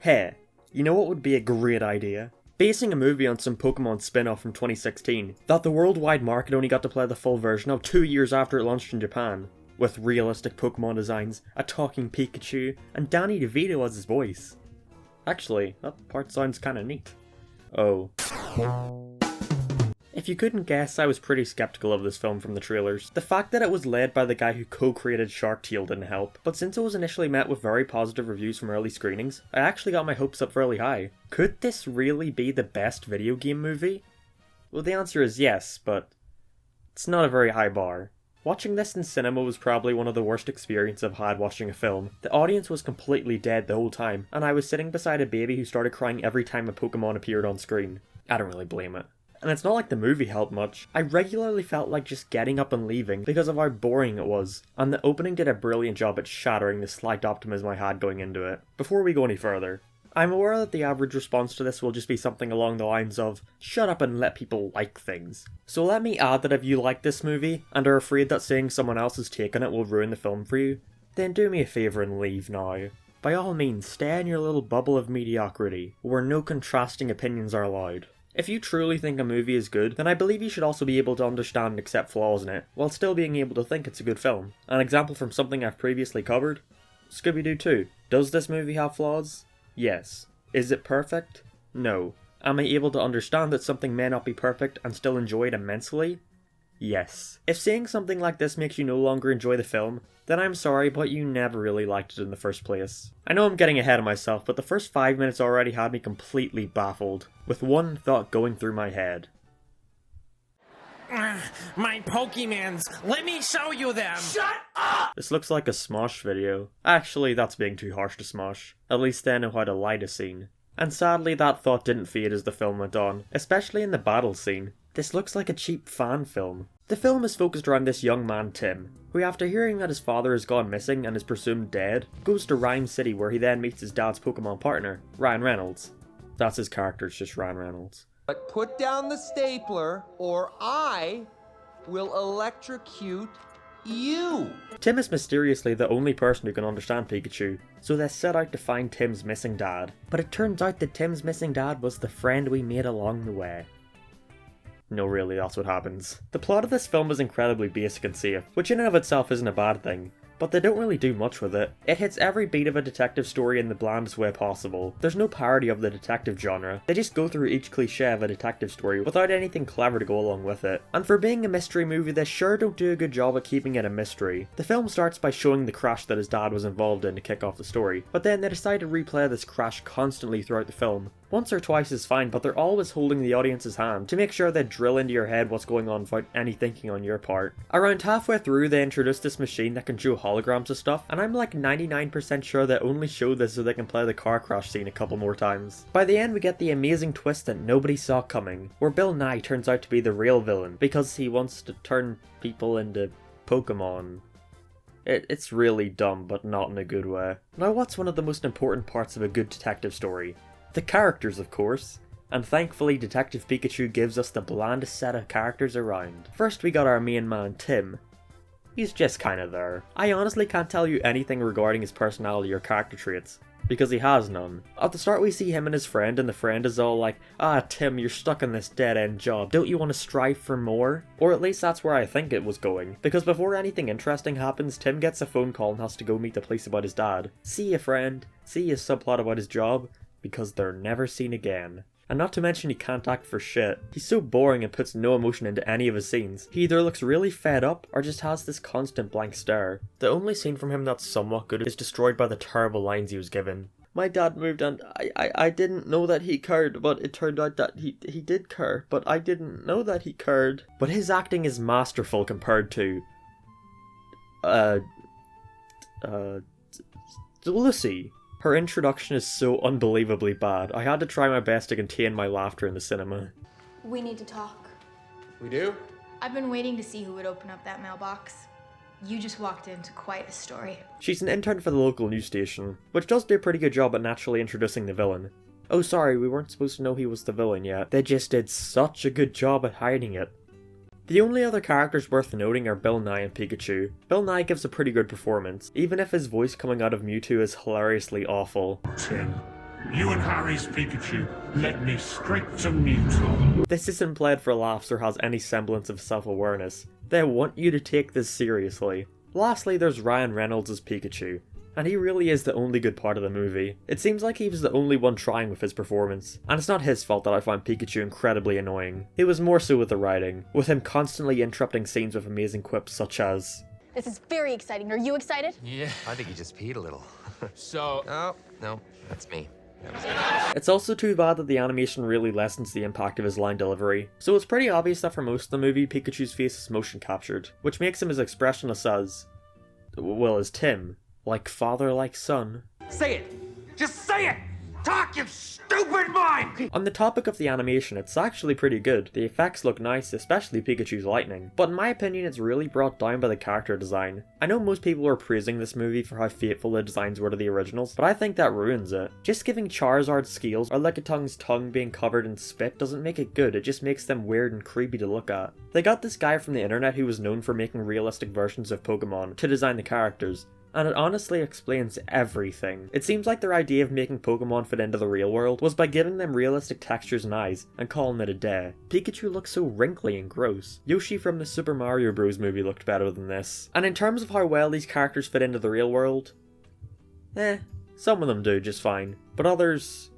Hey, you know what would be a great idea? Basing a movie on some Pokemon spin-off from 2016 that the worldwide market only got to play the full version of 2 years after it launched in Japan, with realistic Pokemon designs, a talking Pikachu, and Danny DeVito as his voice. Actually, that part sounds kinda neat. Oh. If you couldn't guess, I was pretty skeptical of this film from the trailers. The fact that it was led by the guy who co-created Shark Tale didn't help, but since it was initially met with very positive reviews from early screenings, I actually got my hopes up fairly high. Could this really be the best video game movie? Well, the answer is yes, but it's not a very high bar. Watching this in cinema was probably one of the worst experiences I've had watching a film. The audience was completely dead the whole time, and I was sitting beside a baby who started crying every time a Pokemon appeared on screen. I don't really blame it. And it's not like the movie helped much. I regularly felt like just getting up and leaving because of how boring it was, and the opening did a brilliant job at shattering the slight optimism I had going into it. Before we go any further, I'm aware that the average response to this will just be something along the lines of, shut up and let people like things. So let me add that if you like this movie, and are afraid that saying someone else's take on it will ruin the film for you, then do me a favour and leave now. By all means, stay in your little bubble of mediocrity, where no contrasting opinions are allowed. If you truly think a movie is good, then I believe you should also be able to understand and accept flaws in it, while still being able to think it's a good film. An example from something I've previously covered? Scooby-Doo 2. Does this movie have flaws? Yes. Is it perfect? No. Am I able to understand that something may not be perfect and still enjoy it immensely? Yes. If saying something like this makes you no longer enjoy the film, then I'm sorry, but you never really liked it in the first place. I know I'm getting ahead of myself, but the first 5 minutes already had me completely baffled, with one thought going through my head. My Pokemons! Let me show you them! Shut up! This looks like a Smosh video. Actually, that's being too harsh to Smosh. At least they know how to light a scene. And sadly, that thought didn't fade as the film went on, especially in the battle scene. This looks like a cheap fan film. The film is focused around this young man, Tim, who after hearing that his father has gone missing and is presumed dead, goes to Rhyme City where he then meets his dad's Pokemon partner, Ryan Reynolds. That's his character, it's just Ryan Reynolds. But put down the stapler or I will electrocute you. Tim is mysteriously the only person who can understand Pikachu, so they set out to find Tim's missing dad. But it turns out that Tim's missing dad was the friend we made along the way. No, really, that's what happens. The plot of this film is incredibly basic and safe, which in and of itself isn't a bad thing, but they don't really do much with it. It hits every beat of a detective story in the blandest way possible. There's no parody of the detective genre. They just go through each cliche of a detective story without anything clever to go along with it. And for being a mystery movie, they sure don't do a good job at keeping it a mystery. The film starts by showing the crash that his dad was involved in to kick off the story, but then they decide to replay this crash constantly throughout the film. Once or twice is fine, but they're always holding the audience's hand to make sure they drill into your head what's going on without any thinking on your part. Around halfway through, they introduce this machine that can show holograms of stuff, and I'm like 99% sure they only show this so they can play the car crash scene a couple more times. By the end, we get the amazing twist that nobody saw coming, where Bill Nye turns out to be the real villain because he wants to turn people into Pokemon. It's really dumb, but not in a good way. Now, what's one of the most important parts of a good detective story? The characters, of course. And thankfully, Detective Pikachu gives us the blandest set of characters around. First, we got our main man, Tim. He's just kinda there. I honestly can't tell you anything regarding his personality or character traits, because he has none. At the start we see him and his friend, and the friend is all like, "Ah, Tim, you're stuck in this dead-end job. Don't you want to strive for more?" Or at least that's where I think it was going. Because before anything interesting happens, Tim gets a phone call and has to go meet the police about his dad. See ya, friend. See his subplot about his job. Because they're never seen again. And not to mention he can't act for shit. He's so boring and puts no emotion into any of his scenes. He either looks really fed up or just has this constant blank stare. The only scene from him that's somewhat good is destroyed by the terrible lines he was given. "My dad moved and I didn't know that he cared, but it turned out that he did care, but I didn't know that he cared." But his acting is masterful compared to... Lucy. Her introduction is so unbelievably bad, I had to try my best to contain my laughter in the cinema. We need to talk. We do? I've been waiting to see who would open up that mailbox. You just walked into quite a story. She's an intern for the local news station, which does do a pretty good job at naturally introducing the villain. Oh sorry, we weren't supposed to know he was the villain yet. They just did such a good job at hiding it. The only other characters worth noting are Bill Nye and Pikachu. Bill Nye gives a pretty good performance, even if his voice coming out of Mewtwo is hilariously awful. Tim, You and Harry's Pikachu led me straight to Mewtwo. This isn't played for laughs or has any semblance of self-awareness. They want you to take this seriously. Lastly, there's Ryan Reynolds as Pikachu, and he really is the only good part of the movie. It seems like he was the only one trying with his performance, and it's not his fault that I find Pikachu incredibly annoying. It was more so with the writing, with him constantly interrupting scenes with amazing quips such as, This is very exciting. Are you excited? Yeah. I think he just peed a little. So, Oh, no, that's me. It's also too bad that the animation really lessens the impact of his line delivery, so it's pretty obvious that for most of the movie Pikachu's face is motion captured, which makes him as expressionless as, well, as Tim, like father like son. say it! Just say it! Talk, you stupid mind! On the topic of the animation, it's actually pretty good. The effects look nice, especially Pikachu's lightning, but in my opinion it's really brought down by the character design. I know most people are praising this movie for how faithful the designs were to the originals, but I think that ruins it. Just giving Charizard scales or Lickitung's tongue being covered in spit doesn't make it good, it just makes them weird and creepy to look at. They got this guy from the internet who was known for making realistic versions of Pokemon to design the characters, and it honestly explains everything. It seems like their idea of making Pokemon fit into the real world was by giving them realistic textures and eyes, and calling it a day. Pikachu looks so wrinkly and gross. Yoshi from the Super Mario Bros. Movie looked better than this. And in terms of how well these characters fit into the real world, some of them do just fine, but others,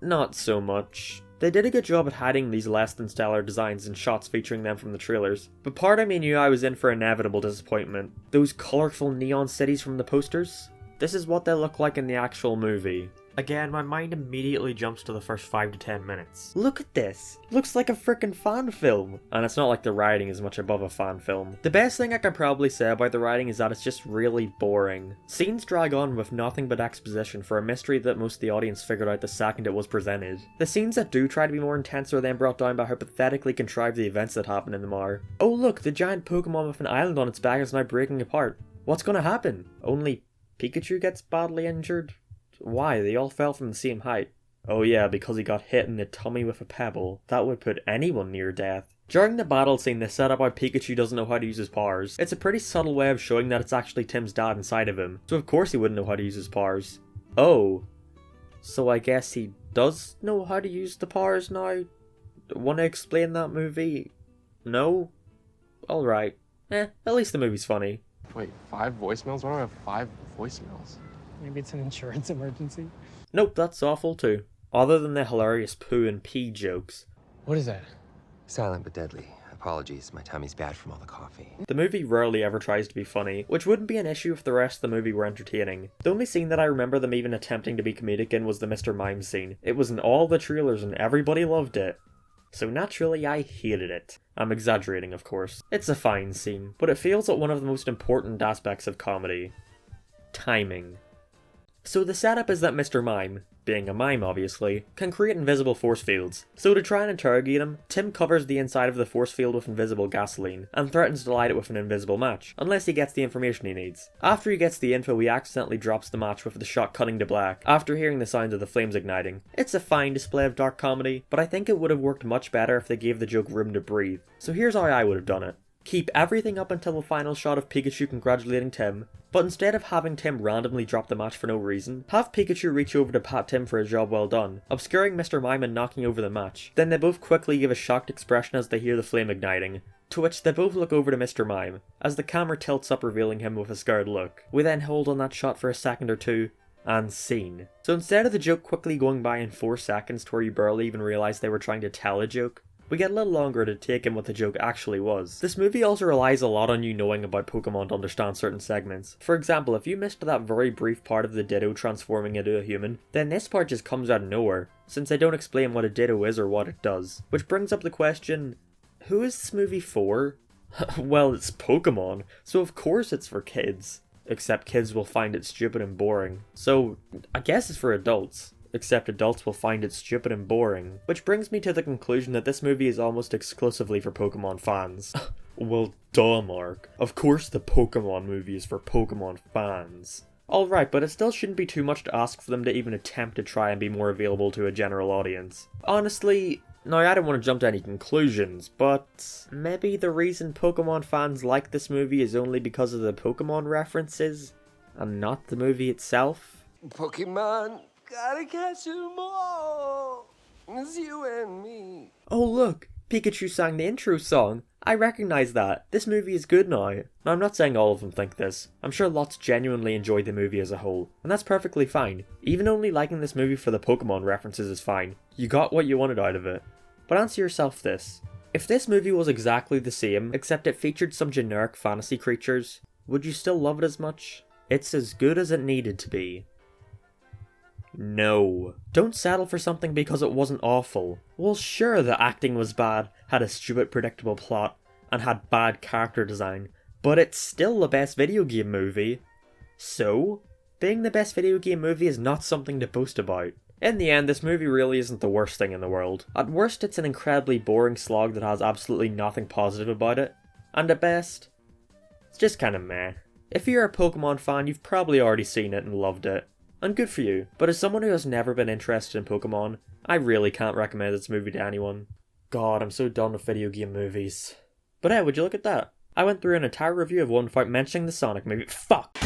not so much. They did a good job at hiding these less than stellar designs in shots featuring them from the trailers, but part of me knew I was in for inevitable disappointment. Those colourful neon cities from the posters? This is what they look like in the actual movie. Again, my mind immediately jumps to the first 5 to 10 minutes. Look at this! Looks like a frickin' fan film! And it's not like the writing is much above a fan film. The best thing I can probably say about the writing is that it's just really boring. Scenes drag on with nothing but exposition for a mystery that most of the audience figured out the second it was presented. The scenes that do try to be more intense are then brought down by how pathetically contrived the events that happen in them are. Oh look, the giant Pokemon with an island on its back is now breaking apart. What's gonna happen? Only Pikachu gets badly injured? Why? They all fell from the same height. Oh yeah, because he got hit in the tummy with a pebble. That would put anyone near death. During the battle scene, they set up how Pikachu doesn't know how to use his powers. It's a pretty subtle way of showing that it's actually Tim's dad inside of him, so of course he wouldn't know how to use his powers. Oh. So I guess he does know how to use the powers now? Wanna explain that movie? No? Alright. At least the movie's funny. Wait, 5 voicemails? Why do I have 5 voicemails? Maybe it's an insurance emergency. Nope, that's awful too. Other than the hilarious poo and pee jokes. What is that? Silent but deadly. Apologies, my tummy's bad from all the coffee. The movie rarely ever tries to be funny, which wouldn't be an issue if the rest of the movie were entertaining. The only scene that I remember them even attempting to be comedic in was the Mr. Mime scene. It was in all the trailers and everybody loved it. So naturally I hated it. I'm exaggerating, of course. It's a fine scene, but it fails at one of the most important aspects of comedy. Timing. So the setup is that Mr. Mime, being a mime obviously, can create invisible force fields. So to try and interrogate him, Tim covers the inside of the force field with invisible gasoline, and threatens to light it with an invisible match, unless he gets the information he needs. After he gets the info, he accidentally drops the match with the shot cutting to black, after hearing the sound of the flames igniting. It's a fine display of dark comedy, but I think it would have worked much better if they gave the joke room to breathe. So here's how I would have done it. Keep everything up until the final shot of Pikachu congratulating Tim, but instead of having Tim randomly drop the match for no reason, have Pikachu reach over to pat Tim for a job well done, obscuring Mr. Mime and knocking over the match. Then they both quickly give a shocked expression as they hear the flame igniting, to which they both look over to Mr. Mime, as the camera tilts up revealing him with a scared look. We then hold on that shot for a second or two, and scene. So instead of the joke quickly going by in 4 seconds to where you barely even realise they were trying to tell a joke, we get a little longer to take in what the joke actually was. This movie also relies a lot on you knowing about Pokemon to understand certain segments. For example, if you missed that very brief part of the Ditto transforming into a human, then this part just comes out of nowhere, since they don't explain what a Ditto is or what it does. Which brings up the question, who is this movie for? Well, it's Pokemon, so of course it's for kids. Except kids will find it stupid and boring. So, I guess it's for adults. Except adults will find it stupid and boring. Which brings me to the conclusion that this movie is almost exclusively for Pokemon fans. Well, duh, Mark. Of course the Pokemon movie is for Pokemon fans. Alright, but it still shouldn't be too much to ask for them to even attempt to try and be more available to a general audience. Honestly, now I don't want to jump to any conclusions, but maybe the reason Pokemon fans like this movie is only because of the Pokemon references, and not the movie itself? Pokemon, Gotta catch 'em all. It's you and me. Oh look, Pikachu sang the intro song. I recognise that. This movie is good now. Now I'm not saying all of them think this. I'm sure lots genuinely enjoyed the movie as a whole, and that's perfectly fine. Even only liking this movie for the Pokemon references is fine. You got what you wanted out of it. But answer yourself this. If this movie was exactly the same, except it featured some generic fantasy creatures, would you still love it as much? It's as good as it needed to be. No. Don't settle for something because it wasn't awful. Well, sure, the acting was bad, had a stupid predictable plot, and had bad character design, but it's still the best video game movie. So, being the best video game movie is not something to boast about. In the end, this movie really isn't the worst thing in the world. At worst, it's an incredibly boring slog that has absolutely nothing positive about it. And at best, it's just kinda meh. If you're a Pokemon fan, you've probably already seen it and loved it. And good for you. But as someone who has never been interested in Pokemon, I really can't recommend this movie to anyone. God, I'm so done with video game movies. But hey, would you look at that? I went through an entire review of one without mentioning the Sonic movie. Fuck!